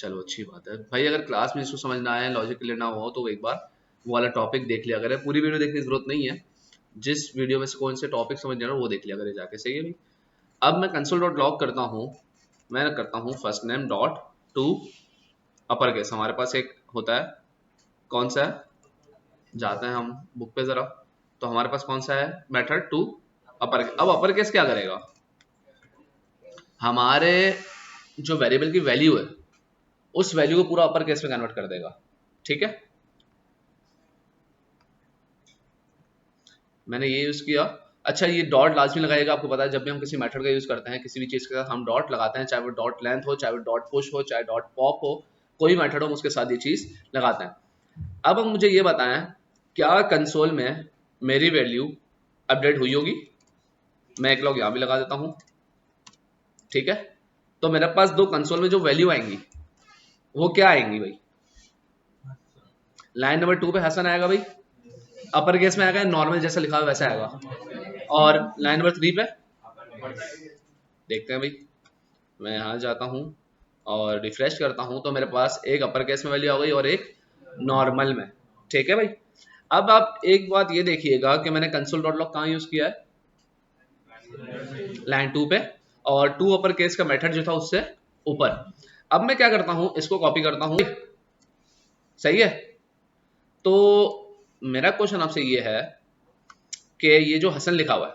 चलो अच्छी बात है भाई। अगर क्लास में इसको समझ ना आए, लॉजिक क्लियर ना हो, तो एक बार वो वाला टॉपिक देख लिया करें। पूरी वीडियो देखने की जरूरत नहीं है, जिस वीडियो में से कौन से टॉपिक समझ जाना वो देख लिया करें जाके। सही है भाई। अब मैं कंसोल डॉट लॉग करता हूँ, मैं करता हूँ first name dot to upper case. हमारे पास एक होता है, कौन सा है, जाते हैं हम बुक पे जरा। तो हमारे पास कौन सा है मेथड टू अपर केस। अब अपर केस क्या करेगा, हमारे जो वेरिएबल की वैल्यू है उस वैल्यू को पूरा अपर केस में कन्वर्ट कर देगा। ठीक है, मैंने ये यूज किया। अच्छा, ये डॉट लाजमी लगाएगा, आपको पता है जब भी हम किसी मेथड का यूज करते हैं किसी भी चीज के साथ हम डॉट लगाते हैं, चाहे वो डॉट लेंथ हो, चाहे वो डॉट पुश हो, चाहे डॉट पॉप हो, कोई मेथड हो हम उसके साथ ये चीज लगाते हैं। अब हम मुझे ये बताएं, क्या कंसोल में मेरी वैल्यू अपडेट हुई होगी। मैं एक लॉग यहां भी लगा देता हूं। ठीक है, तो मेरे पास दो कंसोल में जो वैल्यू आएंगी वो क्या आएंगी भाई। लाइन नंबर 2 पे हसन आएगा भाई, अपर केस में आएगा, नॉर्मल जैसा लिखा हुआ वैसा आएगा। और लाइन नंबर 3 पे देखते हैं भाई, मैं यहाँ जाता हूँ और रिफ्रेश करता हूँ तो मेरे पास एक अपर केस में वैल्यू आ गई और एक नॉर्मल में। ठीक है भाई। अब आप एक बात ये देखिएगा कि मैंने कंसोल डॉट लॉग कहाँ यूज किया है, लाइन 2 पे, और टू अपर केस का मेथड जो था उससे ऊपर। अब मैं क्या करता हूँ, इसको कॉपी करता हूँ। सही है, तो मेरा क्वेश्चन आपसे ये है कि ये जो हसन लिखा हुआ है,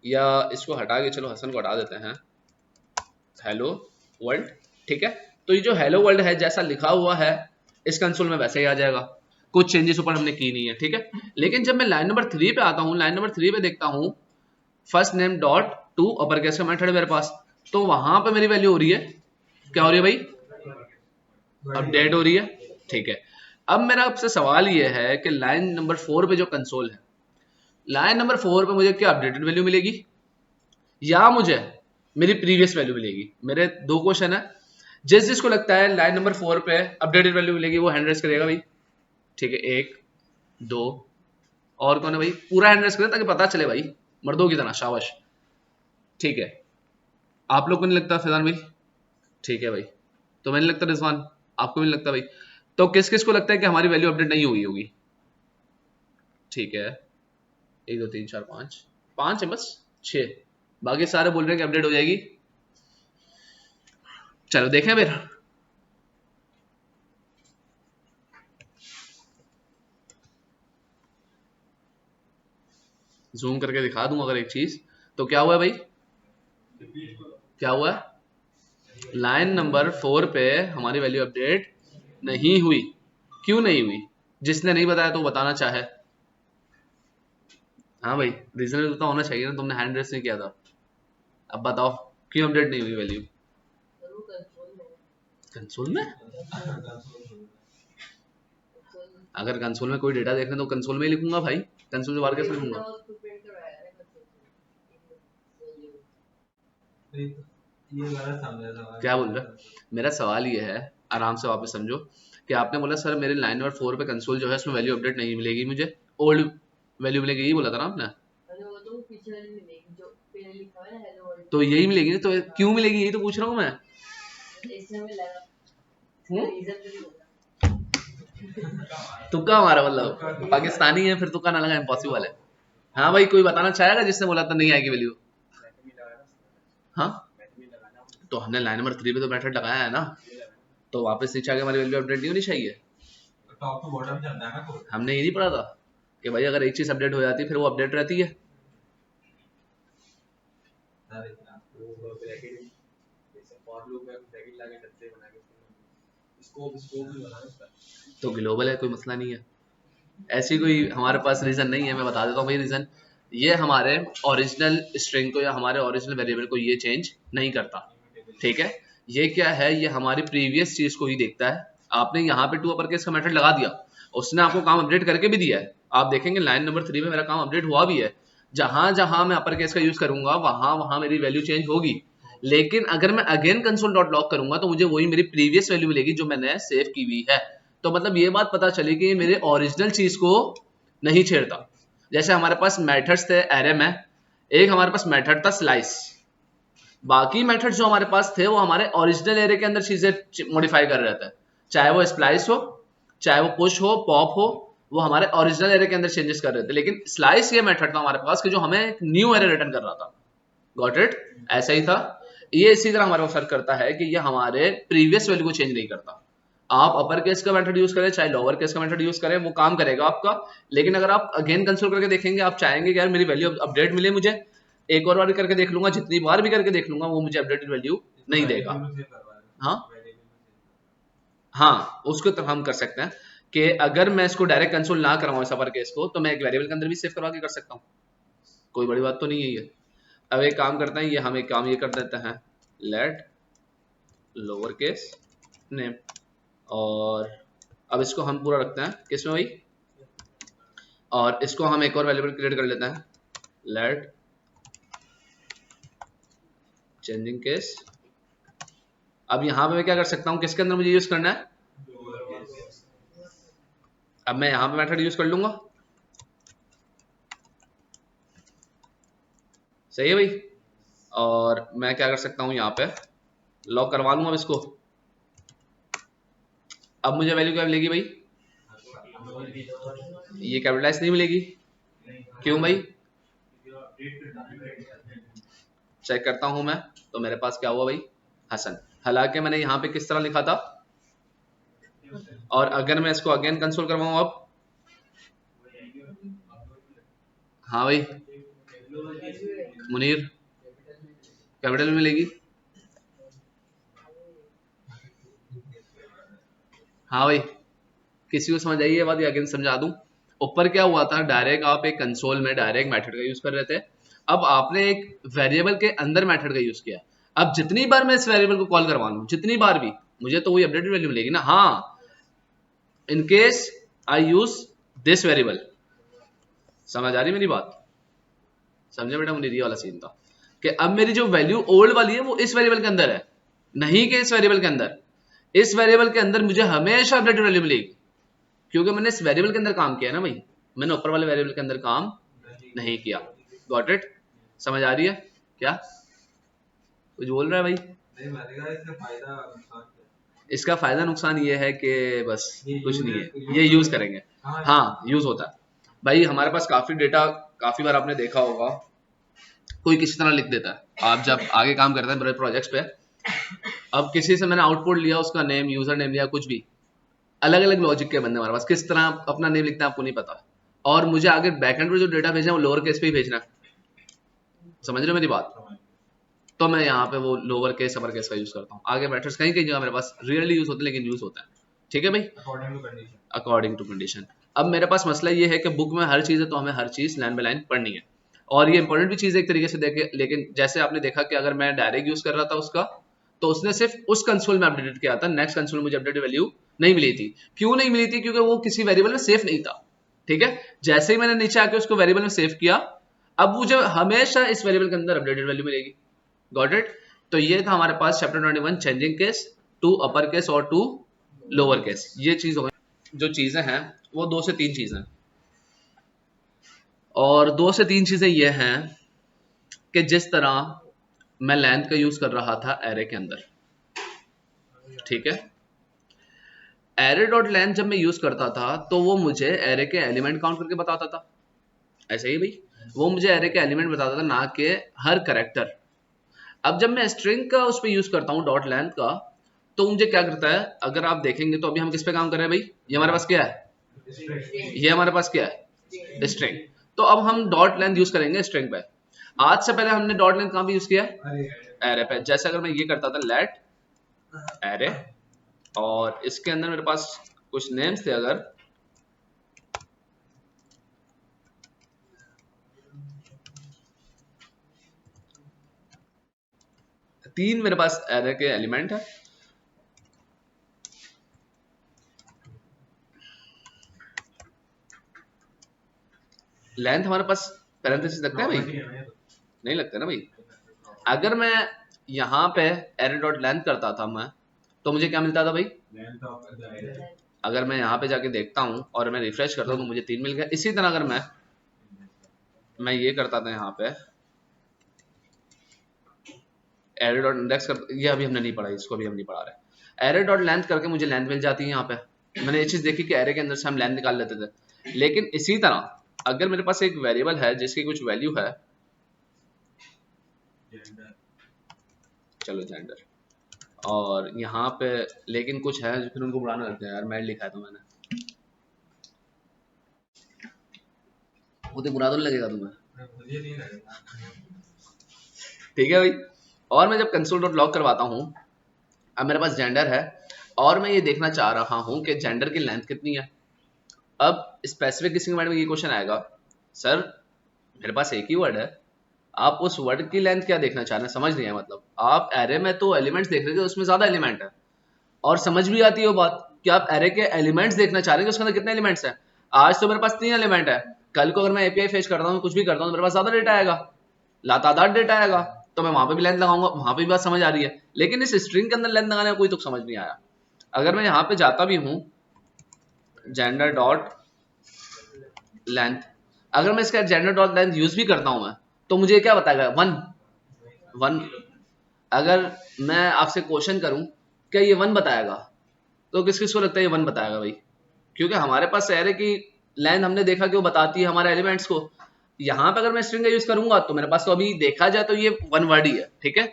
या इसको हटा के, चलो हसन को हटा देते हैं, हेलो वर्ल्ड। ठीक है, तो ये जो हेलो वर्ल्ड है जैसा लिखा हुआ है इस कंसोल में वैसे ही आ जाएगा, कुछ चेंजेस ऊपर हमने की नहीं है। ठीक है, लेकिन जब मैं लाइन नंबर 3 पे आता हूँ, लाइन नंबर 3 पे देखता हूँ first name dot to upper case का मेथड है मेरे पास, तो वहां पे मेरी वैल्यू हो रही है, क्या हो रही है भाई, अपडेट हो रही है। ठीक है, अब मेरा आपसे सवाल ये है कि लाइन नंबर 4 पे जो कंसोल है, लाइन नंबर 4 पे मुझे क्या अपडेटेड वैल्यू मिलेगी या मुझे मेरी प्रीवियस वैल्यू मिलेगी। मेरे दो क्वेश्चन है, जिसको लगता है लाइन नंबर 4 पे अपडेटेड वैल्यू मिलेगी वो हैंड रेस करेगा भाई। ठीक है, 1 2, और कौन है भाई, पूरा हैंड रेस करें ताकि पता चले भाई, मर्दों की तरह, शाबाश। ठीक है, आप लोग को नहीं लगता फैजान भाई, ठीक है भाई, तो मैंने लगता रिजवान, आपको भी नहीं लगता भाई, तो किस किस को लगता है कि हमारी वैल्यू अपडेट नहीं हुई होगी। ठीक है, 1 2 3 4 5, 5 है बस, 6, बाकी सारे बोल रहे हैं कि अपडेट हो जाएगी। चलो देखें फिर, जूम करके दिखा दूं अगर एक चीज, तो क्या हुआ भाई, क्या हुआ, लाइन नंबर 4 पे हमारी वैल्यू अपडेट नहीं हुई। क्यों नहीं हुई, जिसने नहीं बताया तो बताना चाहे। हाँ भाई, रीजन तो होना चाहिए ना, तुमने हैंड रेस नहीं किया था। अब बताओ क्यों अपडेट नहीं हुई वैल्यू। कंसोल में, अगर कंसोल में कोई डेटा देखना तो कंसोल में ही लिखूंगा भाई, कंसोल से बाहर कैसे लिखूंगा। क्या बोल रहा, मेरा सवाल ये है, आराम से वापस समझो, कि आपने बोला सर मेरे लाइन नंबर 4 पे कंसोल जो है उसमें वैल्यू अपडेट नहीं मिलेगी, मुझे ओल्ड वैल्यू मिलेगी, यही बोला था ना आपने। तो यही मिलेगी, तो क्यों मिलेगी यही तो पूछ रहा हूँ मैं। तुक्का हमारा मतलब पाकिस्तानी है, फिर तुक्का ना लगा इम्पॉसिबल है। हाँ भाई, कोई बताना चाहेगा जिसने बोला था नहीं आएगी वैल्यू। हाँ, तो हमने लाइन नंबर 3 पे तो मेथड लगाया है ना, तो वापस नीचे आके हमारी वैल्यू अपडेट नहीं होनी चाहिए। टॉप टू बॉटम चलता है ना, हमने ये नहीं पढ़ा था कि भाई अगर एक चीज अपडेट हो जाती है फिर वो अपडेट रहती है। तो ग्लोबल है, कोई मसला नहीं है, ऐसी कोई हमारे पास रीजन नहीं है। मैं बता देता हूँ भाई रीजन, ये हमारे ओरिजिनल स्ट्रिंग को या हमारे ओरिजिनल वेरिएबल को ये चेंज नहीं करता। ठीक है, ये क्या है, ये हमारी प्रीवियस चीज को ही देखता है। आपने यहाँ पे टू अपर केस का मेथड लगा दिया, उसने आपको काम अपडेट करके भी दिया है। आप देखेंगे लाइन नंबर 3 में मेरा काम अपडेट हुआ भी है, जहां जहां मैं अपर केस का यूज करूंगा वहां वहां मेरी वैल्यू चेंज होगी। लेकिन अगर मैं अगेन कंसोल डॉट लॉग करूंगा तो मुझे वही मेरी प्रीवियस वैल्यू मिलेगी जो मैंने सेव की हुई है। तो मतलब ये बात पता चली कि मेरे ओरिजिनल चीज को नहीं छेड़ता। जैसे हमारे पास मेथड्स थे एरे में, एक हमारे पास मेथड था स्लाइस, बाकी मेथड्स जो हमारे पास थे वो हमारे ओरिजिनल एरे के अंदर चीजें मॉडिफाई कर रहे थे, चाहे वो स्प्लाइस हो, चाहे वो पुश हो, पॉप हो, वो हमारे ओरिजिनल एरे के अंदर चेंजेस कर रहे थे। लेकिन स्लाइस ये मेथड था हमारे पास कि जो हमें एक न्यू एरे रिटर्न कर रहा था। Got it? ऐसा ही था। ये इसी तरह हमारे पास वर्क करता है कि ये हमारे प्रीवियस वैल्यू को चेंज नहीं करता। आप अपर केस का मेथड यूज करें चाहे लोअर केस का मेथड यूज करें, वो काम करेगा आपका। लेकिन अगर आप अगेन कंसोल करके देखेंगे, आप चाहेंगे कि यार मेरी वैल्यू अपडेट मिले मुझे, एक और बार करके देख लूंगा, जितनी बार भी करके देख लूंगा, वो मुझे अपडेटेड वैल्यू नहीं देगा। हाँ हाँ, उसको तो हम कर सकते हैं कि अगर मैं इसको डायरेक्ट कंसोल ना कराऊं इस अपर केस को, तो मैं एक वेरिएबल के अंदर भी सेव करवा के कर सकता हूँ। कोई बड़ी बात तो नहीं है ये। अब एक काम करते हैं, ये हम एक काम ये कर देते हैं, लेट लोअर केस नेम, और अब इसको हम पूरा रखते हैं किसमें भाई, और इसको हम एक और वेरिएबल क्रिएट कर लेते हैं, लेट चेंजिंग केस। अब यहां पे मैं क्या कर सकता हूं, किसके अंदर मुझे यूज करना है, अब मैं यहां पे मेथड यूज कर लूंगा। सही है भाई। और मैं क्या कर सकता हूं, यहाँ पे लॉक करवा लूंगा अब इसको। अब मुझे वैल्यू क्या मिलेगी भाई, ये कैपिटलाइज नहीं मिलेगी। क्यों भाई, चेक करता हूं मैं, तो मेरे पास क्या हुआ भाई, हसन। हालांकि मैंने यहाँ पे किस तरह लिखा था, और अगर मैं इसको अगेन कंसोल करवाऊं अब, हाँ भाई मुनीर कैपिटल में मिलेगी। हाँ भाई, किसी को समझ आई ये बात या अगेन समझा दूं। ऊपर क्या हुआ था, डायरेक्ट आप एक कंसोल में डायरेक्ट मेथड का यूज कर रहे थे, अब आपने एक वेरिएबल के अंदर मेथड का यूज किया। अब जितनी बार मैं इस वेरिएबल को कॉल करवा लूं, जितनी बार भी, मुझे तो वही अपडेटेड वैल्यू मिलेगी ना। हाँ, in case I use this variable. समझ आ रही मेरी बात, समझे बेटा, मुझे ये वाला सीन था कि अब मेरी जो वैल्यू ओल्ड वाली है वो इस वेरिएबल के अंदर है, नहीं कि इस वेरिएबल के अंदर। इस वेरिएबल के अंदर मुझे हमेशा अपडेटेड वैल्यू मिलेगी, क्योंकि मैंने इस वेरिएबल के अंदर काम किया है ना भाई, मैंने ऊपर वाले वेरिएबल के अंदर काम नहीं किया। Got it? समझ आ रही है क्या, कुछ बोल रहा है भाई? इसका फायदा नुकसान ये है कि बस कुछ नहीं है, ये यूज करेंगे। हाँ यूज होता है भाई, हमारे पास काफी डेटा, काफी बार आपने देखा होगा कोई किसी तरह लिख देता है, आप जब आगे काम करते हैं बड़े प्रोजेक्ट्स पे, अब किसी से मैंने आउटपुट लिया, उसका नेम, यूजर नेम लिया, कुछ भी, अलग अलग लॉजिक के बंदे हमारे पास, किस तरह अपना नेम लिखते हैं आपको नहीं पता, और मुझे आगे बैकएंड पे जो डेटा भेजना है वो लोअर केस पे ही भेजना है। समझ रहे हो मेरी बात? तो मैं यहाँ पे वो लोअर केस अपर केस का यूज करता हूँ। आगे मैटर्स कहीं कहीं जगह मेरे पास रियरली यूज होते हैं, लेकिन यूज होता है। ठीक है भाई, अकॉर्डिंग टू कंडीशन। अब मेरे पास मसला ये है कि बुक में हर चीज है तो हमें हर चीज लाइन बाय लाइन पढ़नी है, और ये इंपॉर्टेंट भी चीज है एक तरीके से देखे। लेकिन जैसे आपने देखा कि अगर मैं डायरेक्ट यूज कर रहा था उसका, तो उसने सिर्फ उस कंसोल में अपडेटेड किया था, नेक्स्ट कंसोल में मुझे अपडेटेड वैल्यू नहीं मिली थी। क्यों नहीं मिली थी? क्योंकि वो किसी वेरिएबल में सेफ नहीं था। ठीक है, जैसे ही मैंने नीचे आके उसको वेरिएबल में सेव किया, अब मुझे हमेशा इस वेरिएबल के अंदर अपडेटेड वैल्यू मिलेगी। Got it? तो ये था हमारे पास chapter 21, changing case, to upper case और टू लोअर केस। ये चीज हो गई। जो चीजें हैं वो 2 से 3 चीजें हैं, और 2 से 3 चीजें ये हैं कि जिस तरह मैं लेंथ का यूज कर रहा था एरे के अंदर, ठीक है, एरे डॉट लेंथ जब मैं यूज करता था तो वो मुझे एरे के एलिमेंट काउंट करके बताता था। ऐसे ही भाई, वो मुझे एरे के एलिमेंट बताता था, ना कि हर कैरेक्टर। अब जब मैं स्ट्रिंग का उस पर यूज करता हूँ डॉट लेंथ का, तो मुझे क्या करता है, अगर आप देखेंगे तो अभी हम किस पे काम कर रहे हैं भाई, ये हमारे पास क्या है, ये हमारे पास क्या है, स्ट्रिंग। तो अब हम डॉट लेंथ यूज करेंगे स्ट्रिंग पे। आज से पहले हमने डॉट लेंथ कहां पे यूज किया, एरे पे। जैसे अगर मैं ये करता था लेट एरे, और इसके अंदर मेरे पास कुछ नेम्स थे, अगर तीन मेरे पास एरे के एलिमेंट है, लेंथ हमारे पास पैरेंथेसिस लगता है भाई, नहीं लगता ना भाई। अगर मैं यहाँ पे एरे डॉट लेंथ करता था मैं, तो मुझे क्या मिलता था भाई, अगर मैं यहाँ पे जाके देखता हूँ और मैं रिफ्रेश करता हूँ तो मुझे 3 मिल गया। इसी तरह अगर मैं ये करता था यहाँ पे, एरे डॉट इंडेक्स कर, ये अभी हमने नहीं पढ़ा, इसको अभी हम नहीं पढ़ा रहे। एरे डॉट लेंथ करके मुझे लेंथ मिल जाती है। यहाँ पे मैंने ये चीज देखी कि एरे के अंदर से हम लेंथ निकाल लेते थे, लेकिन इसी तरह अगर मेरे पास एक वेरिएबल है जिसकी कुछ वैल्यू है, चलो जेंडर, और यहाँ पे लेकिन कुछ है जो फिर उनको बुलाना लगता है यार, मैड लिखा है तो मैंने, वो तो बुरा तो नहीं लगेगा तुम्हें, मुझे नहीं लगेगा। ठीक है भाई। और मैं जब कंसोल डॉट लॉग करवाता हूँ, अब मेरे पास जेंडर है और मैं ये देखना चाह रहा हूँ कि जेंडर की लेंथ कितनी है। अब स्पेसिफिक किसी वर्ड में ये क्वेश्चन आएगा, सर मेरे पास एक ही वर्ड है, आप उस वर्ड की लेंथ क्या देखना चाह रहे हैं, समझ नहीं है। मतलब आप एरे में तो एलिमेंट्स देख रहे थे, उसमें ज्यादा एलिमेंट है, और समझ भी आती है वो बात कि आप एरे के एलिमेंट्स देखना चाह रहे हैं कि उसके अंदर कितने एलिमेंट्स हैं। आज तो मेरे पास 3 एलिमेंट है, कल को अगर मैं एपीआई फेच करता हूँ, कुछ भी करता हूँ, तो मेरे पास ज्यादा डेटा आएगा, लातादार डेटा आएगा, तो मैं वहां पे भी लेंथ लगाऊंगा, वहां पे भी बात समझ आ रही है। लेकिन इस स्ट्रिंग के अंदर लेंथ लगाने का कोई तो समझ नहीं आया। अगर मैं यहाँ पे जाता भी हूँ जेंडर डॉट लेंथ, अगर मैं इसका जेंडर डॉट लेंथ यूज भी करता हूं मैं, तो मुझे क्या बताएगा, 1। अगर मैं आपसे क्वेश्चन करूं क्या ये 1 बताएगा, तो किस किस को लगता है ये 1 बताएगा भाई, क्योंकि हमारे पास एरे की लेंथ हमने देखा कि वो बताती है हमारे एलिमेंट्स को। यहाँ पे अगर मैं स्ट्रिंग का यूज करूंगा तो मेरे पास तो अभी देखा जाए तो ये 1 वर्ड ही है, ठीक है।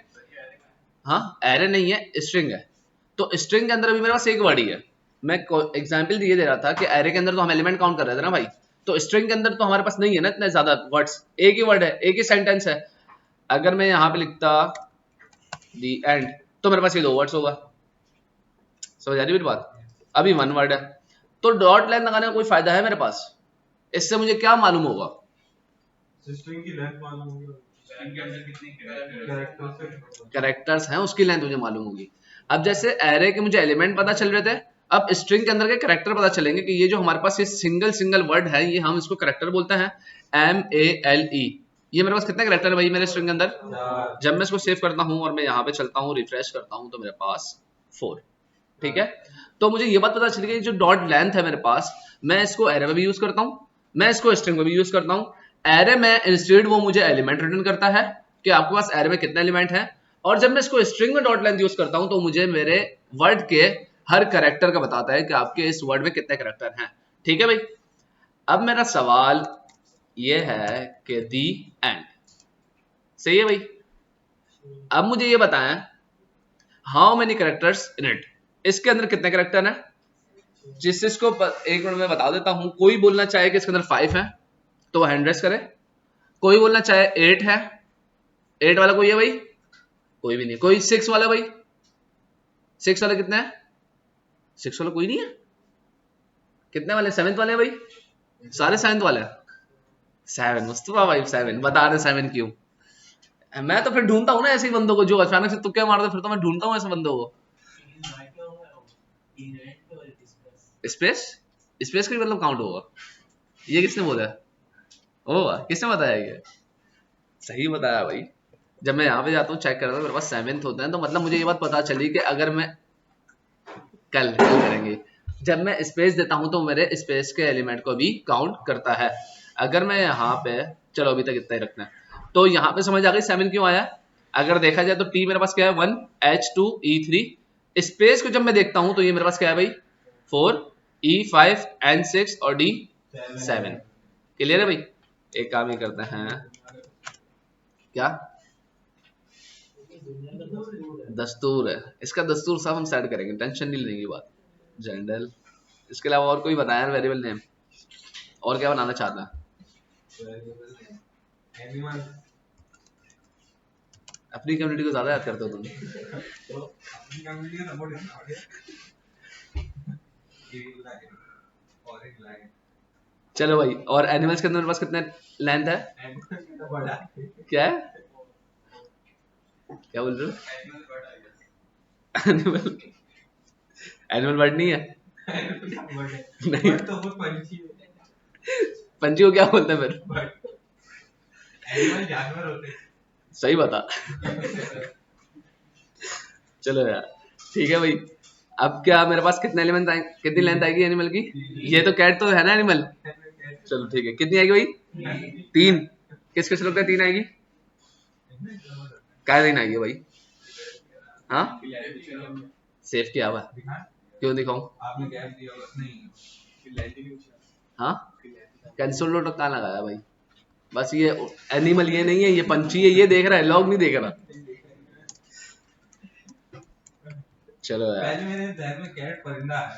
हाँ एरे नहीं है, स्ट्रिंग है, तो स्ट्रिंग के अंदर अभी मेरे पास एक वर्ड ही है। मैं एग्जाम्पल दिए दे रहा था कि एरे के अंदर तो हम एलिमेंट काउंट कर रहे थे ना भाई, तो स्ट्रिंग के अंदर तो हमारे पास नहीं है ना इतने ज्यादा वर्ड्स, एक ही वर्ड है, एक ही सेंटेंस है। अगर मैं यहाँ पे लिखता दी एंड, तो मेरे पास ये 2 वर्ड्स होगा, समझ आ रही मेरी बात। अभी 1 वर्ड है, तो डॉट लाइन लगाने का कोई फायदा है मेरे पास, इससे मुझे क्या मालूम होगा, स्ट्रिंग की लेंथ मालूम होगी, स्ट्रिंग के अंदर कितने कैरेक्टर्स हैं उसकी लेंथ मुझे मालूम होगी। अब जैसे एरे के मुझे एलिमेंट पता चल रहे थे, अब स्ट्रिंग के अंदर के कैरेक्टर पता चलेंगे कि ये जो हमारे पास ये सिंगल वर्ड है, ये हम इसको कैरेक्टर बोलते हैं, MALE। ये मेरे पास कितने कैरेक्टर है भाई मेरे स्ट्रिंग के अंदर। जब मैं इसको सेव करता हूँ और मैं यहाँ पे चलता हूँ, रिफ्रेश करता हूँ, तो मेरे पास 4, ठीक है। तो मुझे ये बात पता चली कि जो डॉट लेंथ है मेरे पास, मैं इसको एरे में भी यूज करता हूँ, मैं इसको स्ट्रिंग में भी यूज करता हूँ। एरे में इंस्टेड वो मुझे एलिमेंट रिटर्न करता है कि आपके पास एरे में कितने एलिमेंट हैं, और जब मैं इसको स्ट्रिंग में डॉट लेंथ यूज करता हूं तो मुझे मेरे वर्ड के हर कैरेक्टर का बताता है कि आपके इस वर्ड में कितने कैरेक्टर हैं, ठीक है भाई। अब मेरा सवाल ये है कि दी एंड, सही है भाई। अब मुझे ये बताएं how many characters in it, इसके अंदर कितने कैरेक्टर हैं। जिसको एक मिनट में बता देता हूं, कोई बोलना चाहे कि इसके अंदर 5 है तो वह हैंड रेस करे, कोई बोलना चाहे 8 है, 8 वाला कोई है भाई, कोई भी नहीं। कोई 6 वाला भाई, 6 वाला कितना है, 6 वाला कोई नहीं है। कितने वाले, 7th वाले भाई, सारे 7th वाले। 7 मुस्तफा भाई, 7 बता रहे 7 क्यों। मैं तो फिर ढूंढता हूँ ना ऐसे बंदों को जो अचानक से तुक्के मार दे, फिर तो मैं ढूंढता हूँ ऐसे बंदों को। स्पेस, स्पेस का मतलब काउंट होगा, ये किसने बोला, ओ किसने बताया ये, सही बताया भाई। जब मैं यहाँ पे जाता हूँ चेक करता हूँ, मेरे पास 7th होते हैं, तो मतलब मुझे ये बात पता चली कि अगर मैं कल करेंगे, जब मैं स्पेस देता हूं तो मेरे स्पेस के एलिमेंट को भी काउंट करता है। अगर मैं यहाँ पे, चलो अभी तक इतना ही रखना है, तो यहाँ पे समझ आ गई 7 क्यों आया। अगर देखा जाए तो टी मेरे पास क्या है 1, H2, E3। स्पेस को जब मैं देखता हूं तो ये मेरे पास क्या है भाई 4, E5, N6 और D7। क्लियर है भाई। एक काम ही करते हैं, क्या दस्तूर है, इसका दस्तूर साहब हम सेट करेंगे, टेंशन नहीं लेने की बात। जनरल, इसके अलावा और कोई बताया वेरिएबल नेम, और क्या बनाना चाहता है। एनिमल, अपनी कम्युनिटी को ज्यादा याद करते हो तुम। तो अपनी कम्युनिटी का सपोर्ट करना है। चलो भाई, और एनिमल्स के अंदर मेरे पास कितने लेंथ है, क्या है, क्या बोल रहे हो। एनिमल, एनिमल वर्ड नहीं है, नहीं तो वो पंछी पंछी को क्या बोलते हैं फिर, एनिमल जानवर होते हैं। सही बता। चलो यार ठीक है भाई। अब क्या मेरे पास कितने एलिमेंट आएंगे, कितनी लेंथ आएगी एनिमल की, ये तो कैट तो है ना एनिमल। चलो ठीक है, कितनी आएगी भाई 3। किस किस लोग का 3 आएगी, क्या 3 आएगी भाई, हाँ सेव किया हुआ है। दिखाएं? क्यों दिखाऊं? आपने गैप दिया हुआ नहीं। हाँ कंसोल लॉक कहाँ लगाया भाई? बस ये एनिमल ये नहीं है, ये पंछी है, ये देख रहा है, लॉग नहीं देख रहा। चलो यार, पहले मेरे ध्यान में कैट परिंदा है।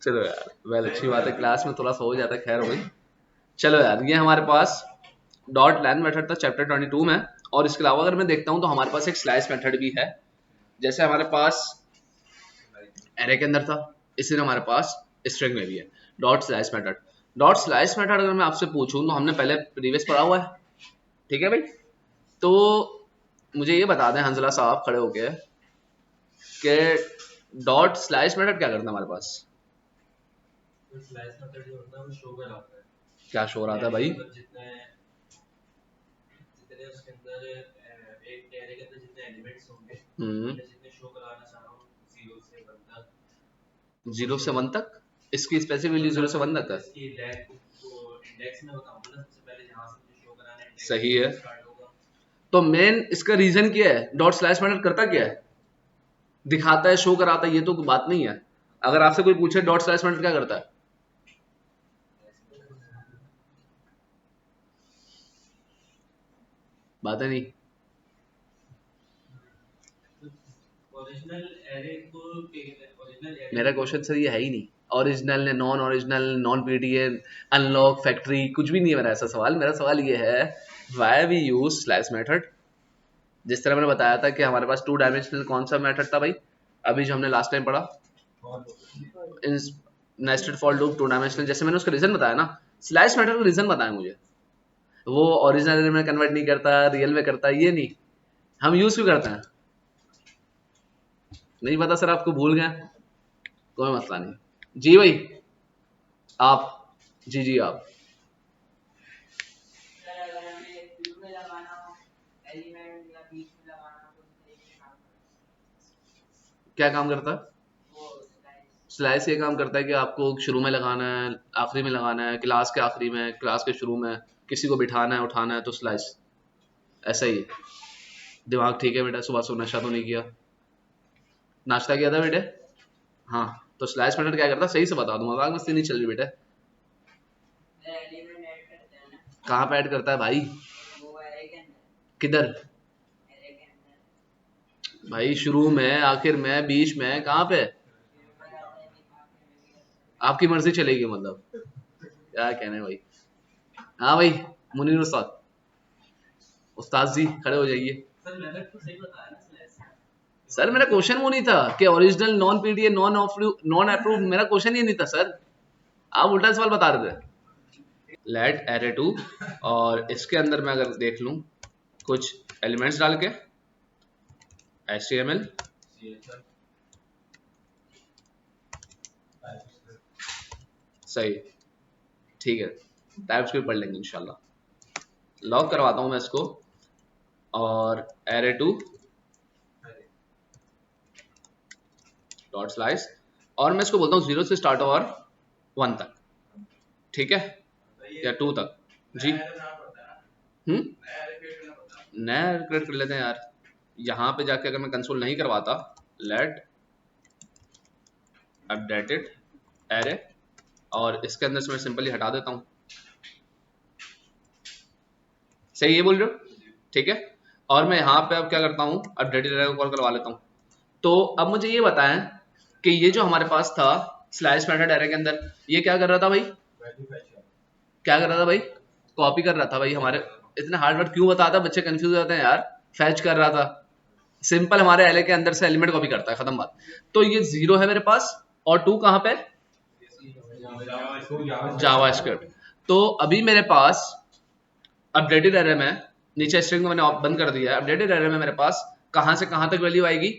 चलो यार, वेल अच्छी बात है, क्लास में थोड़ा सा हो जाता है, खैर हो गई। चलो यार, ये हमारे पास डॉट लेंथ मेथड था चैप्टर 22 में। और इसके अलावा अगर मैं देखता हूँ तो हमारे पास एक स्लाइस मेथड भी है। जैसे हमारे पास एरे के अंदर था, इसी हमारे पास स्ट्रिंग में भी है dot slice method. Dot slice method अगर मैं आपसे पूछूं तो हमने पहले प्रीवियस पढ़ा हुआ है, ठीक है भाई? तो मुझे ये बता दें हंसला साहब खड़े होके कि डॉट स्लाइस मेथड क्या करता है हमारे पास? तो स्लाइस मेथड जो होता है वो शो कराता है। क्या शो रहा था भाई? मतलब जितने जितने उसके अंदर एक एरे के अंदर जितने एलिमेंट्स होंगे, मैं जितने शो कराना चाह रहा हूँ 0 से 1 तक। 0 से 1 तक? इसकी स्पेसिफिक वैल्यू 0 से 1 तक है। इसकी लेंथ को इंडेक्स में बताऊंगा ना, सबसे पहले जहां से मुझे शो कराना है सही है। स्टार्ट होगा। तो मेन इसका रीजन क्या है? डॉट स्लैश मेथड करता क्या है? दिखाता है, शो कराता है, ये तो बात नहीं है। अगर आपसे कोई पूछे डॉट स्लैश मेथड क्या करता है, बात है नहीं। ओरिजिनल एरे को ओरिजिनल एरे मेरा क्वेश्चन सर ये है ही नहीं, ओरिजिनल ने non original, non PTN, unlock, factory, कुछ भी नहीं है मेरा ऐसा सवाल। मेरा सवाल ये है why we use slash method. जिस तरह मैंने बताया था कि हमारे पास 2 डायमेंशनल कौन सा मेथड था भाई, अभी जो हमने लास्ट टाइम पढ़ा, नेस्टेड फॉर लूप 2 डायमेंशनल। जैसे मैंने उसका रीजन बताया ना, स्लैश मेथड का रीजन बताया मुझे। वो ओरिजिनल में कन्वर्ट नहीं करता, रियल में करता, ये नहीं। हम यूज क्यों करते हैं? नहीं पता सर, आपको भूल गए? कोई मसला नहीं जी भाई। आप जी आप क्या काम करता है? स्लाइस ये काम करता है कि आपको शुरू में लगाना है, आखिरी में लगाना है, क्लास के आखिरी में, क्लास के शुरू में, किसी को बिठाना है, उठाना है, तो स्लाइस ऐसा ही है। दिमाग ठीक है बेटा? सुबह सुबह नशा तो नहीं किया? नाश्ता किया था बेटे? हाँ, तो स्लैश मेथड क्या करता है, सही से बता दूं, मजाक मस्ती नहीं चल रही बेटे। कहाँ पे ऐड करता है भाई? किधर भाई? शुरू में, आखिर में, बीच में, कहाँ पे? आपकी मर्जी चलेगी मतलब, क्या कहने भाई। हाँ भाई, मुनीर उस्ताद, उस्ताद जी खड़े हो जाइए। सर मेथड तो सही बताया ना स्लैश। सर मेरा क्वेश्चन वो नहीं था कि original, non PDA, non approve, मेरा क्वेश्चन ये नहीं था सर, आप उल्टा सवाल बता रहे थे। लेट एरे टू, और इसके अंदर मैं अगर देख लूं कुछ एलिमेंट्स डाल के, HTML, सही, ठीक है, टाइपस्क्रिप्ट पढ़ लेंगे इंशाल्लाह। लॉग करवाता हूं मैं इसको, और एरे टू डॉट स्लाइस, और मैं इसको बोलता हूँ 0 से स्टार्ट और 1 तक, ठीक है, या 2 तक जी। नया क्रिएट कर लेते हैं यार। यहाँ पे जाके अगर मैं कंसोल नहीं करवाता, लेट अपडेटेड एरे, और इसके अंदर से मैं सिंपली हटा देता हूँ। सही, ये बोल रहे हो? ठीक है, और मैं यहाँ पे अब क्या करता हूँ, अपडेटेड एरे को कॉल करवा लेता हूँ। तो अब मुझे ये बताएं कि ये जो हमारे पास था स्लाइस मेथड एरे के अंदर, ये क्या कर रहा था भाई? क्या कर रहा था भाई? कॉपी कर रहा था भाई हमारे। इतने हार्ड वर्ड क्यों बताता, बच्चे कंफ्यूज हो जाते हैं यार। फैच कर रहा था, सिंपल हमारे एरे के अंदर से एलिमेंट कॉपी करता है, खत्म बात। तो ये 0 है मेरे पास, और 2 कहाँ पे? जावास्क्रिप्ट। तो अभी मेरे पास अपडेटेड एरे में, नीचे स्ट्रिंग मैंने बंद कर दिया है, अपडेटेड एरे में मेरे पास कहां से कहां तक वैल्यू आएगी?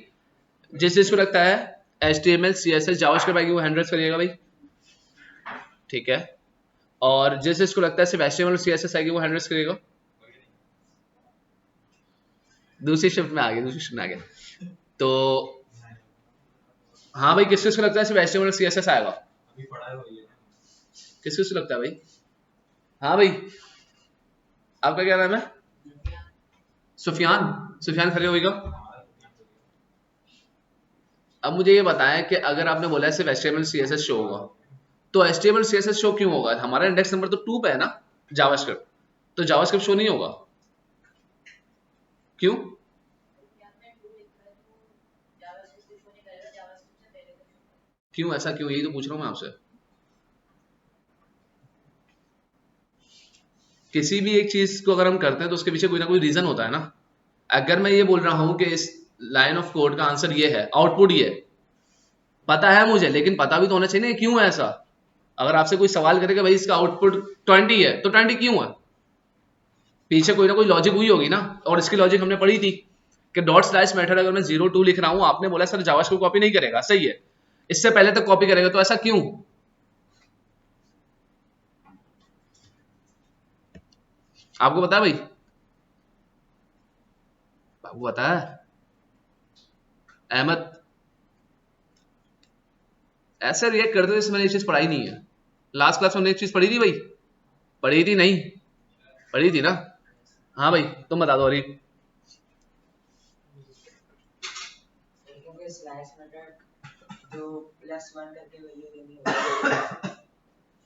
जिस जिसको लगता है HTML, CSS, जावास्क्रिप्ट आएगी वो हैंड रेज करिएगा भाई, ठीक है। और जिस जिसको लगता है सिर्फ HTML और CSS आएगी वो हैंड रेज करिएगा। दूसरी शिफ्ट में आ गया, दूसरी शिफ्ट में आ गया। तो हाँ भाई, किस किसको लगता है सिर्फ HTML और CSS आएगा? किस किसको लगता है भाई? हाँ भाई, आपका क्या नाम है? सुफियान। सुफियान खरे होगा। अब मुझे ये बताएं कि अगर आपने बोला है सिर्फ HTML CSS शो होगा, तो HTML CSS शो क्यों होगा? हमारा इंडेक्स नंबर तो 2 पे है ना जावास्क्रिप्ट, तो जावास्क्रिप्ट शो नहीं होगा क्यों? क्यों ऐसा क्यों? यही तो पूछ रहा हूं मैं आपसे। किसी भी एक चीज को अगर हम करते हैं तो उसके पीछे कोई ना कोई रीजन होता है ना। अगर मैं ये बोल रहा हूं कि इस लाइन ऑफ कोड का आंसर ये है, आउटपुट ये पता है मुझे, लेकिन पता भी तो होना चाहिए ना क्यों है ऐसा। अगर आपसे कोई सवाल करेगा भाई इसका आउटपुट 20 है, तो 20 क्यों है? पीछे कोई ना कोई लॉजिक हुई होगी ना। और इसकी लॉजिक हमने पढ़ी थी कि डॉट स्लैश मेथड अगर मैं 0 2 लिख रहा हूं, आपने बोला सर जावास्क्रिप्ट कॉपी नहीं करेगा, सही है, इससे पहले तक कॉपी करेगा, तो ऐसा क्यों? आपको पता है भाई? आपको पता है अहमद? ऐसे रिएक्ट करते जैसे मैंने ये चीज पढ़ाई नहीं है। लास्ट क्लास में हमने एक चीज पढ़ी थी भाई, पढ़ी थी नहीं? पढ़ी थी ना? हाँ भाई तुम बता दो। अरे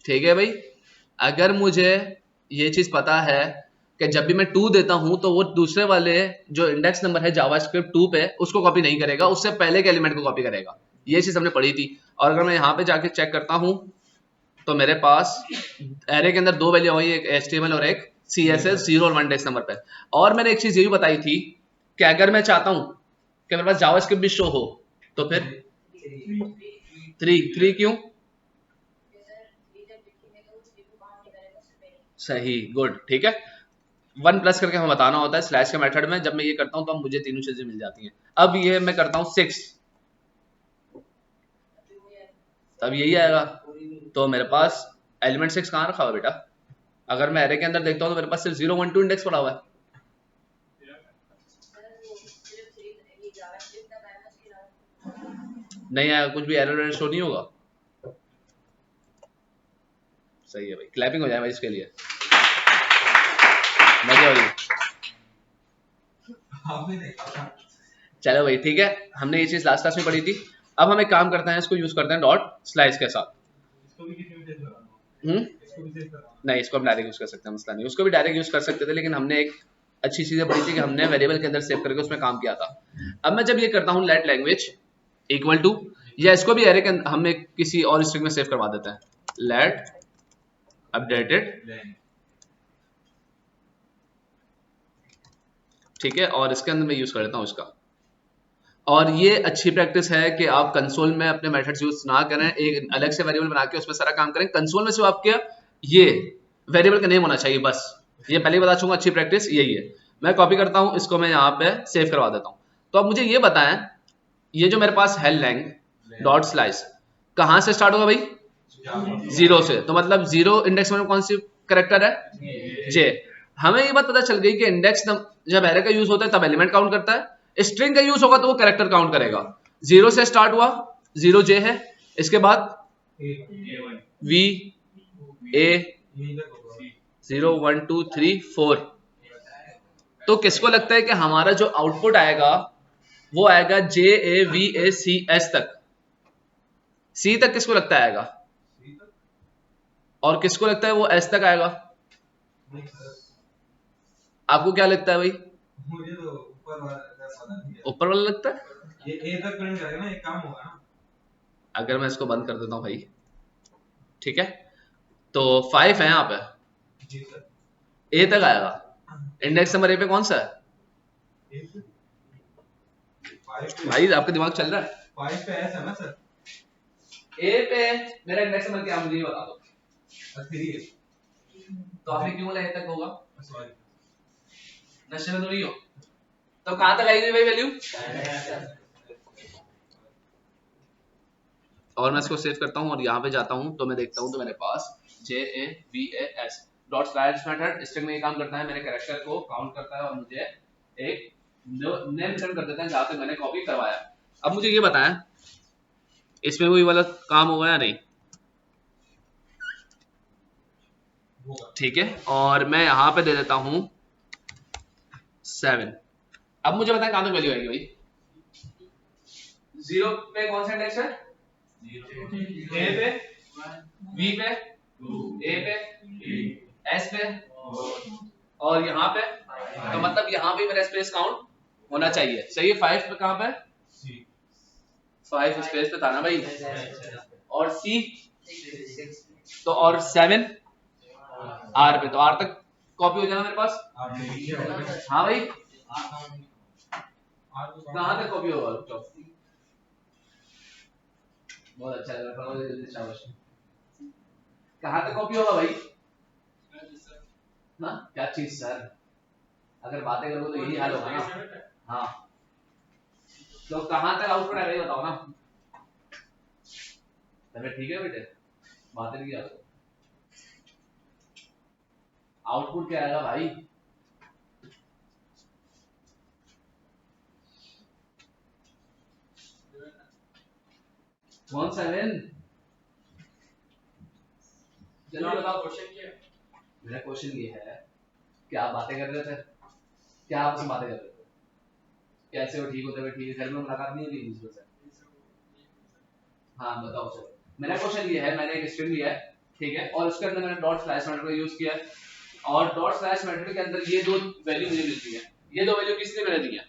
ठीक है भाई, अगर मुझे ये चीज पता है कि जब भी मैं 2 देता हूं तो वो दूसरे वाले जो इंडेक्स नंबर है जावास्क्रिप्ट 2 पे, उसको कॉपी नहीं करेगा, उससे पहले के एलिमेंट को कॉपी करेगा। ये चीज हमने पढ़ी थी। और अगर मैं यहाँ पे जाके चेक करता हूं तो मेरे पास एरे के अंदर 2 वैल्यू हुई, एक HTML और एक CSS 0 और 1 इंडेक्स नंबर पे। और मैंने एक चीज ये भी बताई थी कि अगर मैं चाहता हूं कि मेरे पास जावास्क्रिप्ट भी शो हो तो फिर 3 क्यों? सही, गुड, ठीक है। 1 प्लस करके हमें बताना होता है स्लैश के मेथड में। जब मैं ये करता हूं तो मुझे तीनों चीजें मिल जाती हैं। अब ये मैं करता हूं 6, तब यही आएगा। तो मेरे पास एलिमेंट 6 कहाँ रखा हुआ बेटा? अगर मैं एरे के अंदर देखता हूं तो मेरे पास सिर्फ 0 1 2 इंडेक्स पड़ा हुआ है। नहीं आएगा, कुछ भी एरर शो नहीं होगा। सही है भाई, क्लैपिंग हो जाए भाई इसके लिए। मजे वाली। चलो भाई ठीक है, हमने ये चीज लास्ट क्लास में पढ़ी थी। अब हम एक काम करते हैं, इसको यूज करते हैं डॉट स्लाइस के साथ। नहीं, इसको हम डायरेक्ट यूज कर सकते हैं, मसला नहीं। उसको भी डायरेक्ट यूज कर सकते थे, लेकिन हमने एक अच्छी चीजें पढ़ी थी कि हमने वेरिएबल के अंदर सेव करके उसमें काम किया था। अब मैं जब ये करता हूँ लेट लैंग्वेज इक्वल टू, या इसको भी एरे के हम किसी और स्ट्रिंग में सेव करवा देते हैं, लेट अपडेटेड, ठीक है। और इसके अंदर मैं यूज कर लेता हूँ इसका। और ये अच्छी प्रैक्टिस है कि आप कंसोल में अपने मेथड्स यूज ना करें, एक अलग से वेरिएबल बना के उसमें सारा काम करें। कंसोल में सिर्फ आपके ये वेरिएबल का नेम होना चाहिए बस। ये पहले ही बता चूंगा, अच्छी प्रैक्टिस यही है। मैं कॉपी करता हूँ इसको, मैं यहाँ पे सेव करवा देता हूँ। तो अब मुझे ये बताएं, ये जो मेरे पास है लैंग डॉट स्लाइस, कहाँ से स्टार्ट होगा भाई? 0 से। तो मतलब 0 इंडेक्स में कौन सी करेक्टर है? जे। हमें ये बात पता चल गई कि इंडेक्स जब एरे का यूज होता है तब एलिमेंट काउंट करता है, स्ट्रिंग का यूज होगा तो वो कैरेक्टर काउंट करेगा। 0 से स्टार्ट हुआ, 0 जे है, इसके बाद वी ए 0 1 2 3 4। तो किसको लगता है कि हमारा जो आउटपुट आएगा वो आएगा जे A V A C S तक? सी तक किसको लगता है आएगा? और किसको लगता है वो एस तक आएगा? आपको क्या लगता है भाई? मुझे तो ऊपर वाला लगता है। ये ए तक प्रिंट करेगा ना, एक काम होगा ना। अगर मैं इसको बंद कर देता हूं भाई, ठीक है, तो 5 है यहाँ पे, जी सर। ए तक आएगा। इंडेक्स नंबर ए पे कौन सा है भाई? आपका दिमाग चल रहा है? 5 पे ऐसा ना सर। ए पे मेरा इंडेक्स नंबर क्या, मुझे बता दो। 3 है। तो आपने क्यों बोला ए तक होगा? सॉरी, नशे में तो नहीं हो? तो कहां तक आएगी भाई वैल्यू? और मैं इसको सेव करता हूं और यहाँ पे जाता हूं तो मैं देखता हूं तो मेरे पास J A V A S dot slash method string में ये काम करता है, मेरे कैरेक्टर को काउंट करता है और मुझे एक नेम रिटर्न कर देता है जहां से मैंने कॉपी करवाया। अब मुझे ये बताएं इसमें वही वाला काम होगा या नहीं? ठीक है, और मैं यहाँ पे दे देता हूं 7। अब मुझे बताएं कहां तक वैल्यू आएगी भाई? 0 पे कौन सा इंडेक्स है? A पे, B पे, A पे, S पे और यहाँ पे, तो मतलब यहाँ पे मेरा स्पेस काउंट होना चाहिए। सही है। 5 पे कहाँ पे? 5 स्पेस पे था ना भाई। और C तो, और 7 R पे, तो R तक कॉपी हो जाना मेरे पास। हाँ भाई, कहाँ तक कॉपी होगा? बहुत अच्छा लग रहा है, जल्दी शाबाश। कहाँ तक कॉपी होगा भाई? ना क्या चीज सर, अगर बातें करोगे तो यही हाल होगा ना। हाँ, तो कहाँ तक आउटपुट आएगा ये बताओ ना। तबीयत ठीक है बेटे? बातें नहीं किया, आउटपुट क्या आएगा भाई? वन 7। चलो बताओ क्वेश्चन क्या है। मेरा क्वेश्चन ये है कि आप बातें कर रहे थे, क्या आपस में बातें कर रहे थे? कैसे हो? ठीक हो? तबीयत ठीक है? घर में मुलाकात नहीं हुई दूसरों से? हाँ बताओ। चलो मेरा क्वेश्चन ये है, मैंने एक स्ट्रिंग लिया है, ठीक है, और उसके अंदर मैंने डॉट स्लैश मेथड का यूज किया है, और डॉट स्लैश मेथड के अंदर ये दो वैल्यू मुझे मिलती है। ये दो वैल्यू किसने मैंने दी है?